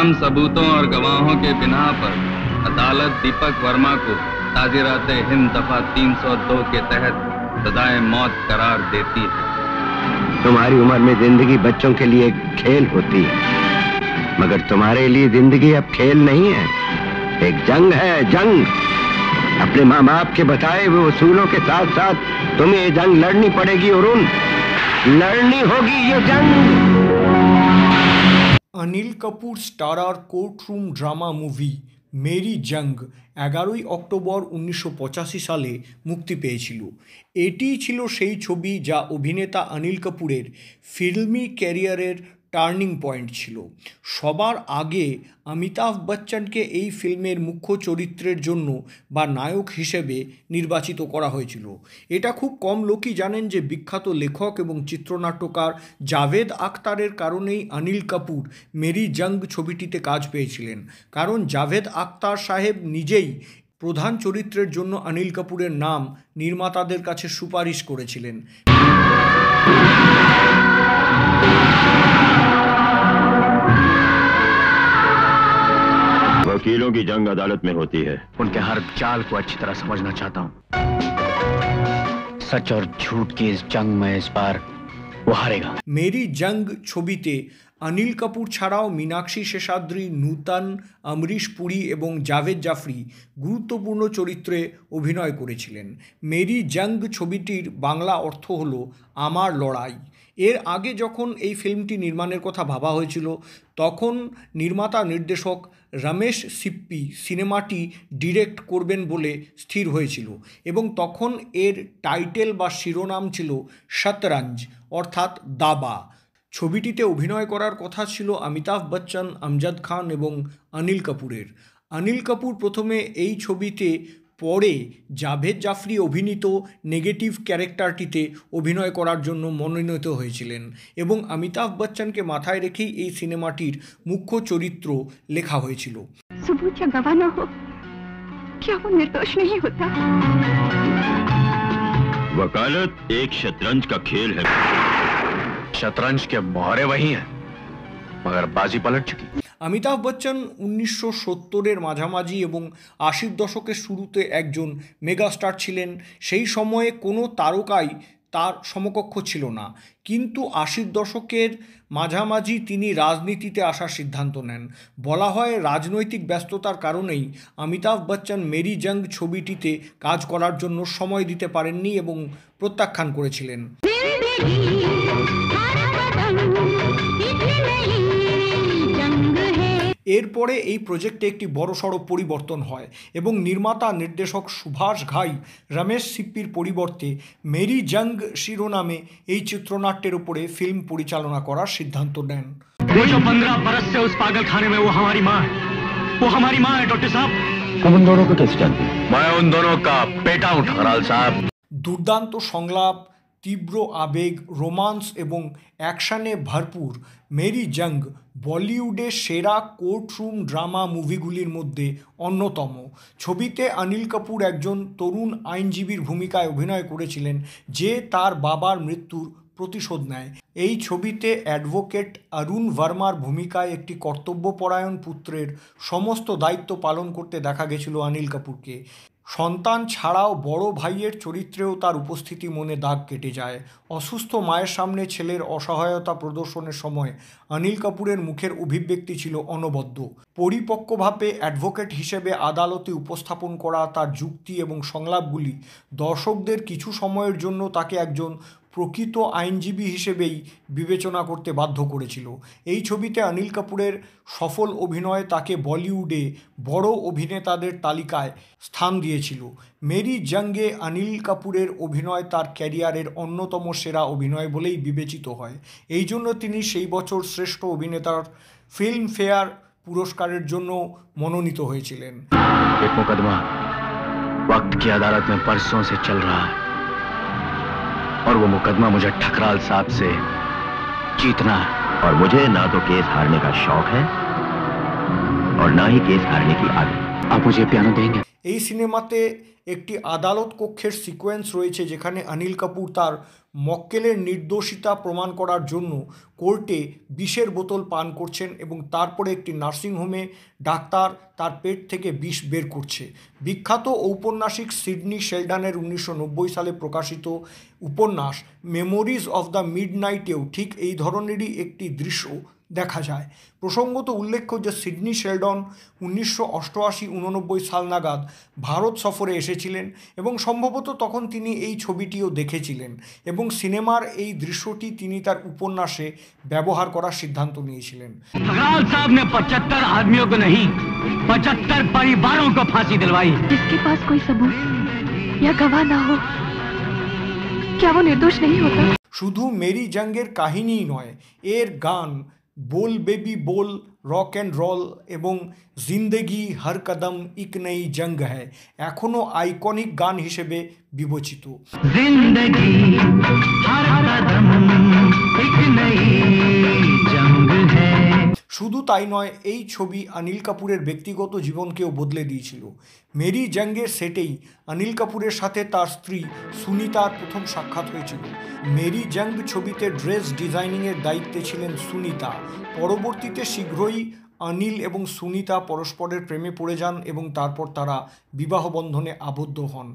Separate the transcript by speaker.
Speaker 1: तमाम सबूतों और गवाहों के बिना पर अदालत दीपक वर्मा को ताज़िरात हिंद दफा 302 के तहत सजाए मौत करार देती है।
Speaker 2: तुम्हारी उम्र में जिंदगी बच्चों के लिए खेल होती है, मगर तुम्हारे लिए जिंदगी अब खेल नहीं है, एक जंग है, जंग। अपने माँ बाप के बताए हुए उसूलों के साथ साथ तुम्हें ये जंग लड़नी पड़ेगी अरुण, लड़नी होगी ये जंग।
Speaker 3: Anil Kapoor starrer courtroom drama movie Meri Jung 11ই অক্টোবর 1985 সালে মুক্তি পেয়েছিল। এটিই ছিল সেই ছবি যা অভিনেতা অনিল কাপুরের ফিল্মি ক্যারিয়ারের টার্নিং পয়েন্ট ছিল। সবার আগে অমিতাভ বচ্চনকে এই ফিল্মের মুখ্য চরিত্রের জন্য বা নায়ক হিসেবে নির্বাচিত করা হয়েছিল। এটা খুব কম লোকই জানেন যে বিখ্যাত লেখক এবং চিত্রনাট্যকার জাভেদ আখতারের কারণেই অনিল কাপুর মেরি জং ছবিটিতে কাজ পেয়েছিলেন, কারণ জাভেদ আখতার সাহেব নিজেই প্রধান চরিত্রের জন্য অনিল কাপুরের নাম নির্মাতাদের কাছে সুপারিশ করেছিলেন।
Speaker 2: वकीलों की जंग अदालत में होती है,
Speaker 4: उनके हर चाल को अच्छी तरह समझना चाहता हूँ। सच और झूठ की इस जंग में इस बार वो हारेगा।
Speaker 3: মেরি জং ছবিতে অনিল কাপুর ছাড়াও মীনাক্ষী শেষাদ্রি, নূতন, অমরিশ পুরী এবং জাভেদ জাফরি গুরুত্বপূর্ণ চরিত্রে অভিনয় করেছিলেন। মেরি জং ছবিটির বাংলা অর্থ হলো আমার লড়াই। এর আগে যখন এই ফিল্মটি নির্মাণের কথা ভাবা হয়েছিল তখন নির্মাতা নির্দেশক রমেশ সিপ্পি সিনেমাটি ডিরেক্ট করবেন বলে স্থির হয়েছিল এবং তখন এর টাইটেল বা শিরোনাম ছিল শতরঞ্জ অর্থাৎ দাবা। ছবিটিতে অভিনয় করার কথা ছিল অমিতাভ বচ্চন, আমজাদ খান এবং অনিল কাপুরের। অনিল কাপুর প্রথমে এই ছবিতে, পরে জাভেদ জাফরি অভিনীত নেগেটিভ ক্যারেক্টারটিতে অভিনয় করার জন্য মনোনীত হয়েছিলেন এবং অমিতাভ বচ্চনকে মাথায় রেখেই এই সিনেমাটির মুখ্য চরিত্র লেখা হয়েছিল।
Speaker 5: सबूत या गवाह न हो, क्या वो निर्दोष नहीं होता?
Speaker 2: वकालत एक शतरंज का खेल है।
Speaker 4: शतरंज के मोहरे वही हैं, मगर बाजी पलट चुकी।
Speaker 3: অমিতাভ বচ্চন 1970-এর মাঝামাঝি এবং 80-র দশকের শুরুতে একজন মেগাস্টার ছিলেন। সেই সময়ে কোনো তারকাই তার সমকক্ষ ছিল না, কিন্তু 80-র দশকের মাঝামাঝি তিনি রাজনীতিতে আসার সিদ্ধান্ত নেন। বলা হয় রাজনৈতিক ব্যস্ততার কারণেই অমিতাভ বচ্চন মেরি জং ছবিটিতে কাজ করার জন্য সময় দিতে পারেননি এবং প্রত্যাখ্যান করেছিলেন। এরপরে এই প্রজেক্টে একটি বড়সড় পরিবর্তন হয় এবং নির্মাতা নির্দেশক সুভাষ ঘাই রমেশ সিপ্পির পরিবর্তে মেরি জং শিরোনামে এই চিত্রনাট্যের উপরে ফিল্ম পরিচালনা করার সিদ্ধান্ত নেন।
Speaker 4: वो जो 15 बरस से उस पागल खाने में, वो हमारी माँ है, वो हमारी माँ है डॉक्टर साहब।
Speaker 2: हम उन दोनों को कैसे जानते हैं?
Speaker 4: मैं उन दोनों का बेटा हूँ ठकराल साहब।
Speaker 3: দুর্দান্ত সংলাপ, তীব্র আবেগ, রোমান্স এবং অ্যাকশনে ভরপুর মেরি জং বলিউডের সেরা কোর্টরুম ড্রামা মুভিগুলির মধ্যে অন্যতম। ছবিতে অনিল কাপুর একজন তরুণ আইনজীবীর ভূমিকায় অভিনয় করেছিলেন যে তার বাবার মৃত্যুর প্রতিশোধ নেয়। এই ছবিতে অ্যাডভোকেট অরুণ ভার্মার ভূমিকায় একটি কর্তব্যপরায়ণ পুত্রের সমস্ত দায়িত্ব পালন করতে দেখা গেছিল অনিল কাপুরকে। সন্তান ছাড়াও বড় ভাইয়ের চরিত্রেও তার উপস্থিতি মনে দাগ কেটে যায়। অসুস্থ মায়ের সামনে ছেলের অসহায়তা প্রদর্শনের সময় অনিল কাপুরের মুখের অভিব্যক্তি ছিল অনবদ্য। পরিপক্কভাবে অ্যাডভোকেট হিসেবে আদালতে উপস্থাপন করা তার যুক্তি এবং সংলাপগুলি দর্শকদের কিছু সময়ের জন্য তাকে একজন প্রকৃত আইনজীবী হিসেবেই বিবেচনা করতে বাধ্য করেছিল। এই ছবিতে অনিল কাপুরের সফল অভিনয় তাকে বলিউডে বড় অভিনেতাদের তালিকায় স্থান দিয়েছিল। মেরি জংয়ে অনিল কাপুরের অভিনয় তার ক্যারিয়ারের অন্যতম সেরা অভিনয় বলেই বিবেচিত হয়। এই জন্য তিনি সেই বছর শ্রেষ্ঠ অভিনেতার ফিল্মফেয়ার পুরস্কারের জন্য মনোনীত হয়েছিলেন।
Speaker 4: एक मुकदमा वक्त की अदालत में बरसों से चल रहा है और वो मुकदमा मुझे ठकराल साहब से जीतना है।
Speaker 2: और मुझे ना तो केस हारने का शौक है और ना ही केस हारने की आदत।
Speaker 4: आप मुझे पियानो देंगे?
Speaker 3: এই সিনেমাতে একটি আদালত কক্ষের সিকোয়েন্স রয়েছে যেখানে অনিল কাপুর তার মক্কেলের নির্দোষিতা প্রমাণ করার জন্য কোর্টে বিষের বোতল পান করছেন এবং তারপরে একটি নার্সিংহোমে ডাক্তার তার পেট থেকে বিষ বের করছে। বিখ্যাত ঔপন্যাসিক সিডনি শেলডানের 1990 সালে প্রকাশিত উপন্যাস মেমোরিজ অফ দ্য মিডনাইটেও ঠিক এই ধরনেরই একটি দৃশ্য দেখা যায়। প্রসঙ্গত উল্লেখ্য যে সিডনি শেলডন 1988-89 সাল নাগাদ ভারত সফরে এসেছিলেন এবং সম্ভবত তখন তিনি এই ছবিটিও দেখেছিলেন এবং সিনেমার এই দৃশ্যটি তিনি তার উপন্যাসে ব্যবহার করার সিদ্ধান্ত নিয়েছিলেন।
Speaker 6: ठकराल साहब ने 75 आदमियों को नहीं 75 परिवारों को फांसी दिलवाई।
Speaker 5: जिसके पास कोई सबूत या गवाह ना हो, क्या वो निर्दोष नहीं होता?
Speaker 3: শুধু মেরি জঙ্গের কাহিনীই নয়, এর গান बोल बेबी बोल, রক অ্যান্ড রল এবং জিন্দেগি হর কদম ইক নই জঙ্গ হ্যায় এখনও আইকনিক গান হিসেবে বিবেচিত।
Speaker 6: जिंदगी हर कदम एक नई जंग है।
Speaker 3: শুধু তাই নয়, এই ছবি অনিল কাপুরের ব্যক্তিগত জীবনকেও বদলে দিয়েছিল। মেরি জঙ্গের সেটেই অনিল কাপুরের সাথে তার স্ত্রী সুনিতার প্রথম সাক্ষাৎ হয়েছিল। মেরি জঙ্গ ছবিতে ড্রেস ডিজাইনিংয়ের দায়িত্বে ছিলেন সুনিতা। পরবর্তীতে শীঘ্রই অনিল এবং সুনিতা পরস্পরের প্রেমে পড়ে যান এবং তারপর তারা বিবাহ বন্ধনে আবদ্ধ হন।